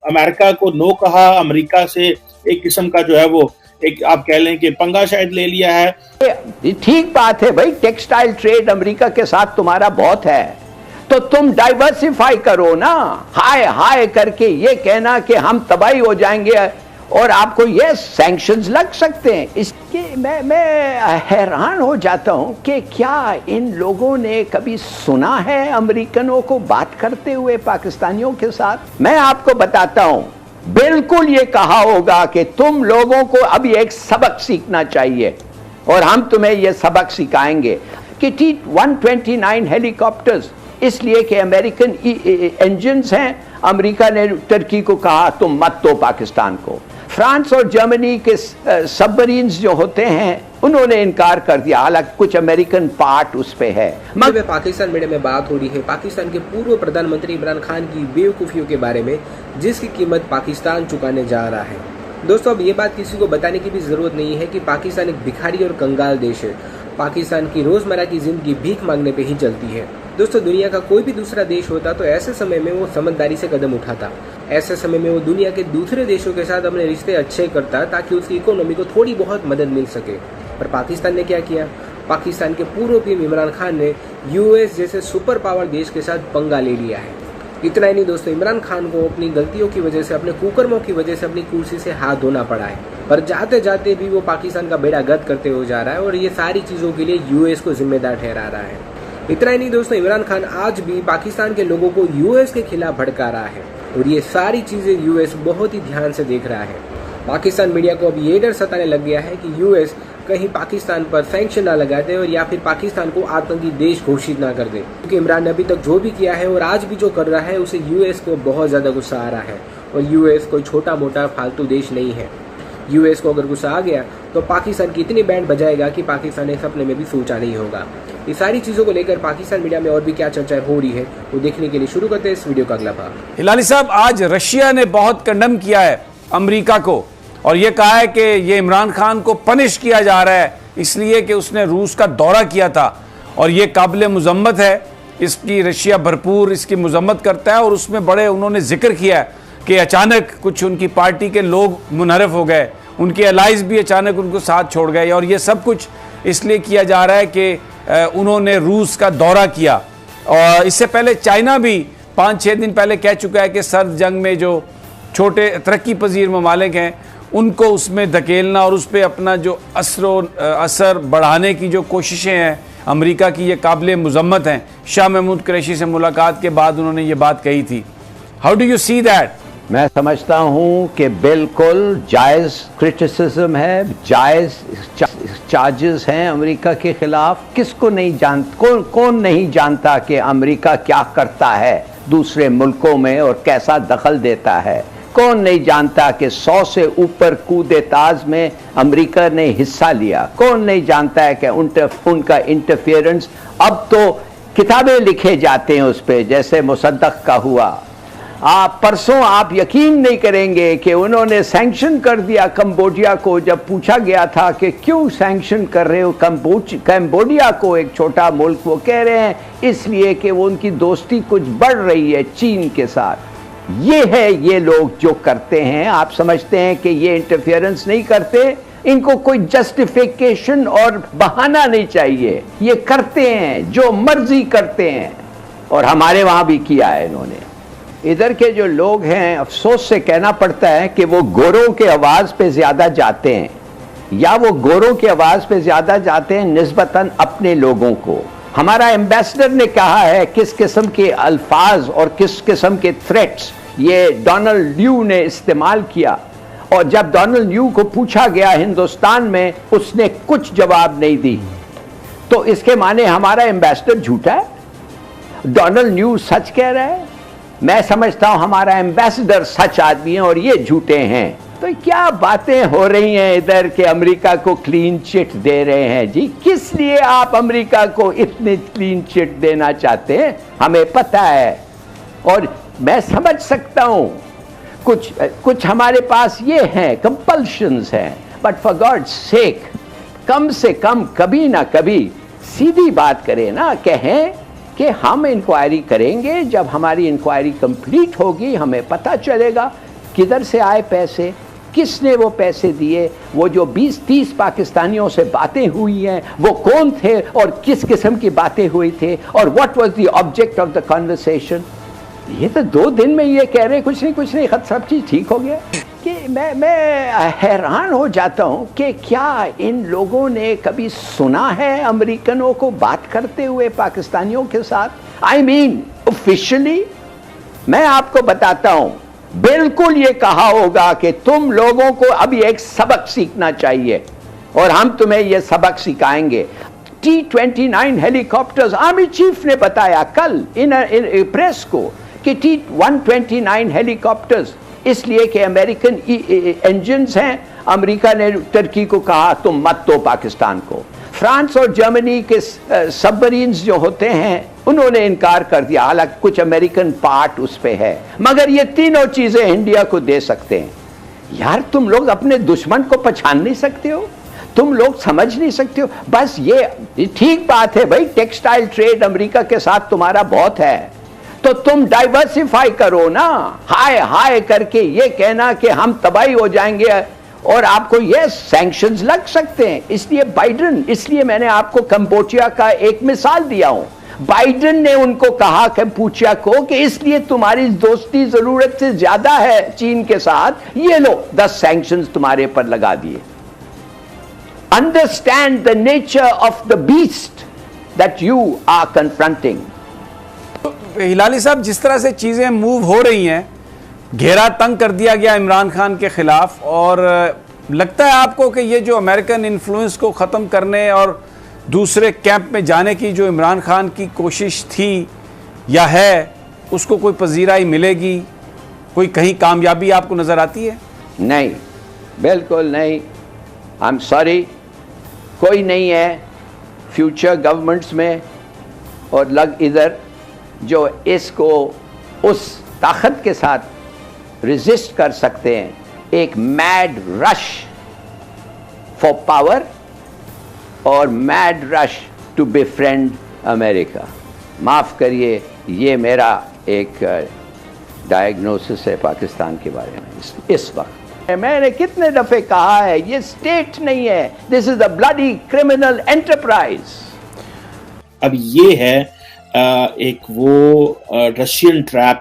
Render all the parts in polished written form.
America को no कहा, America से एक किस्म का जो है वो एक आप कह लें कि पंगा शायद ले लिया है। ठीक बात है भाई, टेक्सटाइल ट्रेड अमेरिका के साथ तुम्हारा बहुत है, तो तुम डाइवर्सिफाई करो ना। हाय हाय करके ये कहना कि हम तबाही हो जाएंगे और आपको ये सैंक्शंस लग सकते हैं, इसके मैं हैरान हो जाता हूं कि क्या इन लोगों ने कभी सुना है अमेरिकनों को बात करते हुए पाकिस्तानियों के साथ। मैं आपको बताता हूं, बिल्कुल ये कहा होगा कि तुम लोगों को अभी एक सबक सीखना चाहिए और हम तुम्हें ये सबक सिखाएंगे कि T-129 हेलीकॉप्टर्स इसलिए कि अमेरिकन इंजन्स हैं, अमेरिका ने टर्की को कहा तुम मत दो पाकिस्तान को। फ्रांस और जर्मनी के सबमरीन्स जो होते हैं उन्होंने इनकार कर दिया, हालांकि कुछ अमेरिकन पार्ट उस पे है। पाकिस्तान मीडिया में बात हो रही है पाकिस्तान के पूर्व प्रधानमंत्री इमरान खान की बेवकूफ़ियों के बारे में, जिसकी कीमत पाकिस्तान चुकाने जा रहा है। दोस्तों, अब ये बात किसी को बताने की भी ज़रूरत नहीं है कि पाकिस्तान एक भिखारी और कंगाल देश है। पाकिस्तान की रोज़मर्रा की ज़िंदगी भीख मांगने पे ही चलती है। दोस्तों, दुनिया का कोई भी दूसरा देश होता तो ऐसे समय में वो समझदारी से कदम उठाता, ऐसे समय में वो दुनिया के दूसरे देशों के साथ अपने रिश्ते अच्छे करता ताकि उसकी इकोनॉमी को थोड़ी बहुत मदद मिल सके। पर पाकिस्तान ने क्या किया? पाकिस्तान के पूर्व पीएम इमरान खान ने यूएस जैसे सुपर पावर देश के साथ पंगा ले लिया है। इतना ही नहीं दोस्तों, इमरान खान को अपनी गलतियों की वजह से, अपने कुकर्मों की वजह से अपनी कुर्सी से हाथ धोना पड़ा है, पर जाते जाते भी वो पाकिस्तान का बेड़ा गर्क करते हो जा रहा है और ये सारी चीज़ों के लिए यूएस को जिम्मेदार ठहरा रहा है। इतना ही नहीं दोस्तों, इमरान खान आज भी पाकिस्तान के लोगों को यूएस के खिलाफ भड़का रहा है और ये सारी चीज़ें यूएस बहुत ही ध्यान से देख रहा है। पाकिस्तान मीडिया को अब ये डर सताने लग गया है कि यूएस कहीं पाकिस्तान पर सैंक्शन ना लगा दे और या फिर पाकिस्तान को आतंकी देश घोषित ना कर दे, क्योंकि इमरान ने अभी तक जो भी किया है और आज भी जो कर रहा है उसे यूएस को बहुत ज़्यादा गुस्सा आ रहा है। और यूएस कोई छोटा मोटा फालतू देश नहीं है। यूएस को अगर गुस्सा आ गया तो पाकिस्तान की इतनी बैंड बजाएगा कि पाकिस्तान ने सपने में भी सोचा नहीं होगा। ये सारी चीज़ों को लेकर पाकिस्तान मीडिया में और भी क्या चर्चा हो रही है वो देखने के लिए शुरू करते हैं इस वीडियो का अगला भाग। हिलाली साहब, आज रशिया ने बहुत कंडम किया है अमेरिका को और ये कहा है कि ये इमरान खान को पनिश किया जा रहा है इसलिए कि उसने रूस का दौरा किया था और ये काबिल मुज़म्मत है। इसकी रशिया भरपूर इसकी मुज़म्मत करता है और उसमें बड़े उन्होंने जिक्र किया है कि अचानक कुछ उनकी पार्टी के लोग मुनहरफ हो गए, उनके अलाइज भी अचानक उनको साथ छोड़ गए और ये सब कुछ इसलिए किया जा रहा है कि उन्होंने रूस का दौरा किया। और इससे पहले चाइना भी 5-6 दिन पहले कह चुका है कि सर्द जंग में जो छोटे तरक्की पजीर ममालिक हैं उनको उसमें धकेलना और उस पर अपना जो असर बढ़ाने की जो कोशिशें हैं अमेरिका की, ये काबिल मुज़म्मत हैं। शाह महमूद कुरैशी से मुलाकात के बाद उन्होंने ये बात कही थी। How do you see that? मैं समझता हूं कि बिल्कुल जायज़ क्रिटिसिज्म है, जायज़ चार्जेस हैं अमेरिका के खिलाफ। किसको नहीं कौन नहीं जानता कि अमेरिका क्या करता है दूसरे मुल्कों में और कैसा दखल देता है। कौन नहीं जानता कि 100 से ऊपर कूदे ताज में अमेरिका ने हिस्सा लिया। कौन नहीं जानता है कि उनका इंटरफेरेंस, अब तो किताबें लिखे जाते हैं उस पर, जैसे मुसद्दक का हुआ। परसों आप यकीन नहीं करेंगे कि उन्होंने सैंक्शन कर दिया कंबोडिया को। जब पूछा गया था कि क्यों सैंक्शन कर रहे हो कंबोडिया को, एक छोटा मुल्क, वो कह रहे हैं इसलिए कि वो उनकी दोस्ती कुछ बढ़ रही है चीन के साथ। ये है ये लोग जो करते हैं। आप समझते हैं कि ये इंटरफेरेंस नहीं करते, इनको कोई जस्टिफिकेशन और बहाना नहीं चाहिए, ये करते हैं जो मर्जी करते हैं और हमारे वहाँ भी किया है इन्होंने। इधर के जो लोग हैं, अफसोस से कहना पड़ता है कि वो गोरों के आवाज़ पे ज़्यादा जाते हैं, या वो गोरों की आवाज़ पे ज़्यादा जाते हैं निस्बतन अपने लोगों को। हमारा एम्बेसडर ने कहा है किस किस्म के अल्फाज और किस किस्म के थ्रेट्स ये डोनाल्ड ल्यू ने इस्तेमाल किया, और जब डोनाल्ड ल्यू को पूछा गया हिंदुस्तान में, उसने कुछ जवाब नहीं दी। तो इसके माने हमारा एम्बेसडर झूठा है, डोनाल्ड ल्यू सच कह रहा है। मैं समझता हूं हमारा एम्बेसडर सच आदमी है और ये झूठे हैं। तो क्या बातें हो रही हैं इधर के अमेरिका को क्लीन चिट दे रहे हैं। जी, किस लिए आप अमेरिका को इतनी क्लीन चिट देना चाहते हैं हमें पता है, और मैं समझ सकता हूं कुछ हमारे पास ये हैं, कंपल्शंस हैं, बट फॉर गॉड्स सेक कम से कम कभी ना कभी सीधी बात करें ना, कहें कि हम इंक्वायरी करेंगे, जब हमारी इंक्वायरी कंप्लीट होगी हमें पता चलेगा کدھر سے آئے پیسے, کس نے وہ پیسے دیے, وہ جو 20-30 پاکستانیوں سے باتیں ہوئی ہیں وہ کون تھے اور کس قسم کی باتیں ہوئی تھے, اور what was the object of the conversation. یہ تو 2 دن میں یہ کہہ رہے کچھ نہیں سب چیز ٹھیک ہو گیا. کہ میں حیران ہو جاتا ہوں کہ کیا ان لوگوں نے کبھی سنا ہے امریکنوں کو بات کرتے ہوئے پاکستانیوں کے ساتھ؟ آئی مین آفیشلی. میں آپ کو بتاتا ہوں, بالکل یہ کہا ہوگا کہ تم لوگوں کو ابھی ایک سبق سیکھنا چاہیے اور ہم تمہیں یہ سبق سکھائیں گے. T-29 ہیلی کاپٹرز, آرمی چیف نے بتایا کل پریس کو کہ T-129 ہیلی کاپٹرز اس لیے کہ امریکن انجنز ہیں, امریکہ نے ترکی کو کہا تم مت دو پاکستان کو. فرانس اور جرمنی کے سب مرینز جو ہوتے ہیں انہوں نے انکار کر دیا, حالانکہ کچھ امریکن پارٹ اس پہ ہے, مگر یہ تینوں چیزیں انڈیا کو دے سکتے ہیں. یار تم لوگ اپنے دشمن کو پہچان نہیں سکتے ہو, تم لوگ سمجھ نہیں سکتے ہو. بس یہ ٹھیک بات ہے بھائی, ٹیکسٹائل ٹریڈ امریکہ کے ساتھ تمہارا بہت ہے, تو تم ڈائیورسیفائی کرو نا. ہائے کر کے یہ کہنا کہ ہم تباہی ہو جائیں گے اور آپ کو یہ سینکشنز لگ سکتے ہیں. اس لیے بائیڈن, اس لیے میں نے آپ کو کمبوڈیا کا ایک مثال دیا ہوں. بائیڈن نے ان کو کہا کمبوڈیا کو کہ اس لیے تمہاری دوستی ضرورت سے زیادہ ہے چین کے ساتھ, یہ لو 10 سینکشنز تمہارے پر لگا دیے. Understand the nature of the beast that you are confronting. Hilali صاحب, جس طرح سے چیزیں موو ہو رہی ہیں, گھیرا تنگ کر دیا گیا عمران خان کے خلاف, اور لگتا ہے آپ کو کہ یہ جو امریکن انفلوئنس کو ختم کرنے اور دوسرے کیمپ میں جانے کی جو عمران خان کی کوشش تھی یا ہے, اس کو کوئی پذیرائی ملے گی, کوئی کہیں کامیابی آپ کو نظر آتی ہے؟ نہیں, بالکل نہیں. I'm sorry, کوئی نہیں ہے فیوچر گورنمنٹس میں اور ادھر جو اس کو اس طاقت کے ساتھ ریزسٹ کر سکتے ہیں. ایک میڈ رش فار پاور اور میڈ رش ٹو بefriend امریکہ. معاف کریے, یہ میرا ایک ڈائگنوسس ہے پاکستان کے بارے میں اس وقت. میں نے کتنے دفعے کہا ہے یہ اسٹیٹ نہیں ہے, دس از اے بلڈی کرمنل انٹرپرائز. اب یہ ہے ایک وہ رشین ٹریپ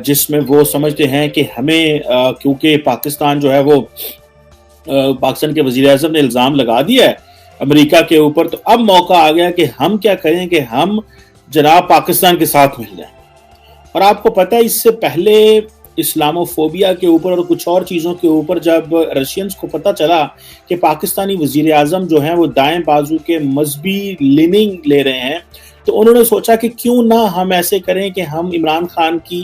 جس میں وہ سمجھتے ہیں کہ ہمیں کیونکہ پاکستان جو ہے وہ پاکستان کے وزیر اعظم نے الزام لگا دیا ہے امریکہ کے اوپر, تو اب موقع آ گیا کہ ہم کیا کریں کہ ہم جناب پاکستان کے ساتھ مل جائیں. اور آپ کو پتہ ہے اس سے پہلے اسلاموفوبیا کے اوپر اور کچھ اور چیزوں کے اوپر جب رشینز کو پتہ چلا کہ پاکستانی وزیر اعظم جو ہیں وہ دائیں بازو کے مذہبی لیننگ لے رہے ہیں, تو انہوں نے سوچا کہ کیوں نہ ہم ایسے کریں کہ ہم عمران خان کی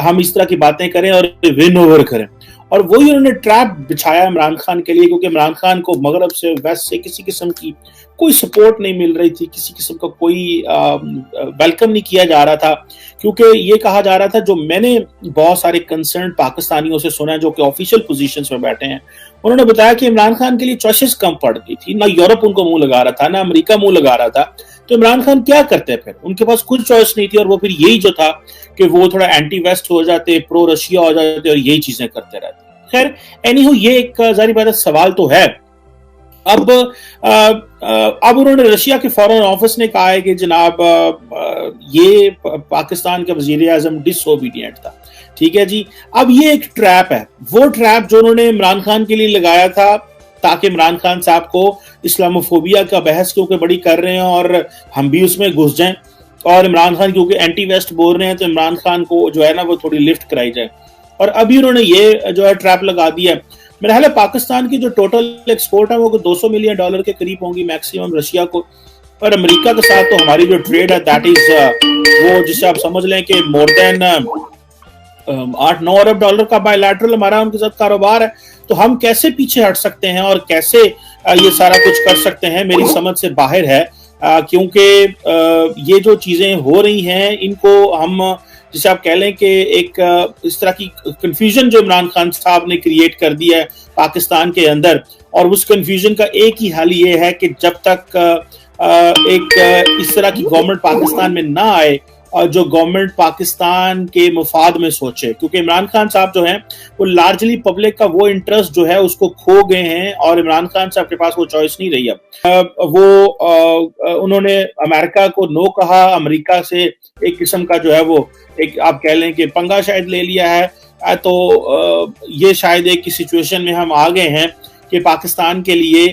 ہم اس طرح کی باتیں کریں اور ون اوور کریں. اور وہی انہوں نے ٹریپ بچھایا عمران خان کے لیے, کیونکہ عمران خان کو مغرب سے ویسٹ سے کسی قسم کی کوئی سپورٹ نہیں مل رہی تھی, کسی قسم کا کوئی ویلکم نہیں کیا جا رہا تھا, کیونکہ یہ کہا جا رہا تھا, جو میں نے بہت سارے کنسرن پاکستانیوں سے سنا ہے جو کہ آفیشیل پوزیشنز میں بیٹھے ہیں, انہوں نے بتایا کہ عمران خان کے لیے چوائسز کم پڑ گئی تھی, نہ یورپ ان کو منہ لگا رہا تھا نہ امریکہ منہ لگا رہا تھا, تو عمران خان کیا کرتے پھر, ان کے پاس کچھ چوائس نہیں تھی, اور وہ پھر یہی جو تھا کہ وہ تھوڑا اینٹی ویسٹ ہو جاتے, پرو رشیا ہو جاتے اور یہی چیزیں کرتے رہتے. خیر اینی ہو, یہ ایک ظاہری بات ہے سوال تو ہے. اب انہوں نے رشیا کے فارن آفس نے کہا ہے کہ جناب یہ پاکستان کا وزیر اعظم ڈس اوبیڈینٹ تھا, ٹھیک ہے جی. اب یہ ایک ٹریپ ہے, وہ ٹریپ جو انہوں نے عمران خان کے لیے لگایا تھا تاکہ عمران خان صاحب کو اسلاموفوبیا کا بحث کیونکہ بڑی کر رہے ہیں اور ہم بھی اس میں گھس جائیں, اور عمران خان کیونکہ اینٹی ویسٹ بول رہے ہیں تو عمران خان کو جو ہے نا وہ تھوڑی لفٹ کرائی جائے. اور ابھی انہوں نے یہ جو ہے ٹریپ لگا دیا. میرا خیال ہے پاکستان کی جو ٹوٹل ایکسپورٹ ہے وہ $200 ملین کے قریب ہوں گی میکسیمم رشیا کو, اور امریکہ کے ساتھ تو ہماری جو ٹریڈ ہے دیٹ از وہ جسے آپ سمجھ لیں کہ مور دین $8-9 ارب کا بائی لیٹرل ہمارا ان کے ساتھ کاروبار ہے. تو ہم کیسے پیچھے ہٹ سکتے ہیں اور کیسے یہ سارا کچھ کر سکتے ہیں میری سمجھ سے باہر ہے, کیونکہ یہ جو چیزیں ہو رہی ہیں ان کو ہم جسے آپ کہہ لیں کہ ایک اس طرح کی کنفیوژن جو عمران خان صاحب نے کریٹ کر دی ہے پاکستان کے اندر, اور اس کنفیوژن کا ایک ہی حل یہ ہے کہ جب تک ایک اس طرح کی گورنمنٹ پاکستان میں نہ آئے जो गवर्नमेंट पाकिस्तान के मुफाद में सोचे, क्योंकि इमरान खान साहब जो हैं वो लार्जली पब्लिक का वो इंटरेस्ट जो है उसको खो गए हैं और इमरान खान साहब के पास वो चॉइस नहीं रही अब। उन्होंने अमेरिका को नो कहा, अमेरिका से एक किस्म का जो है वो एक आप कह लें कि पंगा शायद ले लिया है। तो ये शायद एक सिचुएशन में हम आ गए हैं कि पाकिस्तान के लिए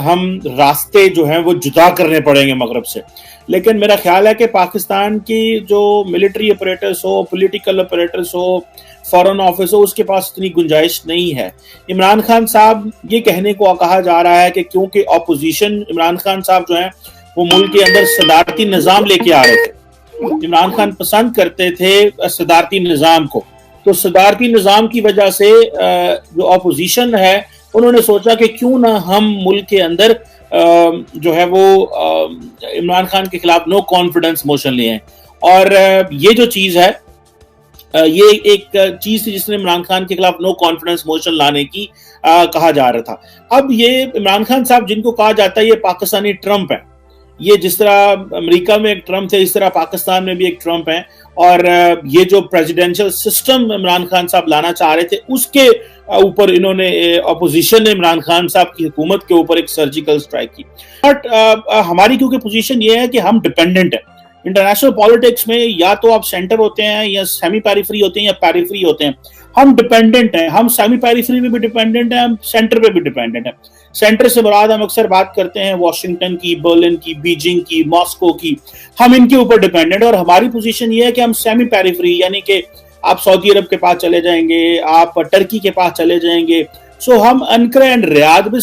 हम रास्ते जो हैं वो जुदा करने पड़ेंगे मगरब से। लेकिन मेरा ख्याल है कि पाकिस्तान की जो मिलिट्री ऑपरेटर्स हो, पॉलिटिकल ऑपरेटर्स हो, फॉरेन ऑफिस हो, उसके पास इतनी गुंजाइश नहीं है। इमरान खान साहब, ये कहने को कहा जा रहा है कि क्योंकि अपोजिशन, इमरान खान साहब जो हैं वो मुल्क के अंदर सदारती निज़ाम लेके आ रहे थे। इमरान खान पसंद करते थे सदारती निज़ाम को, तो सदारती निज़ाम की वजह से जो अपोजिशन है उन्होंने सोचा कि क्यों ना हम मुल्क के अंदर जो है वो इमरान खान के खिलाफ नो कॉन्फिडेंस मोशन ले आए। और ये जो चीज़ है, ये एक चीज़ थी जिसने इमरान खान के खिलाफ नो कॉन्फिडेंस मोशन लाने की कहा जा रहा था। अब ये इमरान खान साहब जिनको कहा जाता है ये पाकिस्तानी ट्रंप है, ये जिस तरह अमेरिका में एक ट्रंप थे इस तरह पाकिस्तान में भी एक ट्रंप है। और ये जो प्रेसिडेंशियल सिस्टम इमरान खान साहब लाना चाह रहे थे उसके ऊपर इन्होंने, अपोजिशन ने इमरान खान साहब की हुकूमत के ऊपर एक सर्जिकल स्ट्राइक की। बट हमारी क्योंकि पोजीशन ये है कि हम डिपेंडेंट हैं इंटरनेशनल पॉलिटिक्स में, या तो आप सेंटर होते हैं या सेमी पेरिफेरी होते हैं या पेरिफेरी होते हैं। हम डिपेंडेंट हैं, हम सेमी पेरिफेरी में भी डिपेंडेंट हैं, हम सेंटर पे भी डिपेंडेंट हैं। सेंटर से मुराद हम अक्सर बात करते हैं वॉशिंगटन की, बर्लिन की, बीजिंग की, मॉस्को की, हम इनके ऊपर डिपेंडेंट। और हमारी पोजीशन ये है कि हम सेमी पेरिफेरी, यानी कि आप सऊदी अरब के पास चले जाएंगे, आप टर्की के पास चले जाएंगे, सो हम अनकरा एंड रियाद भी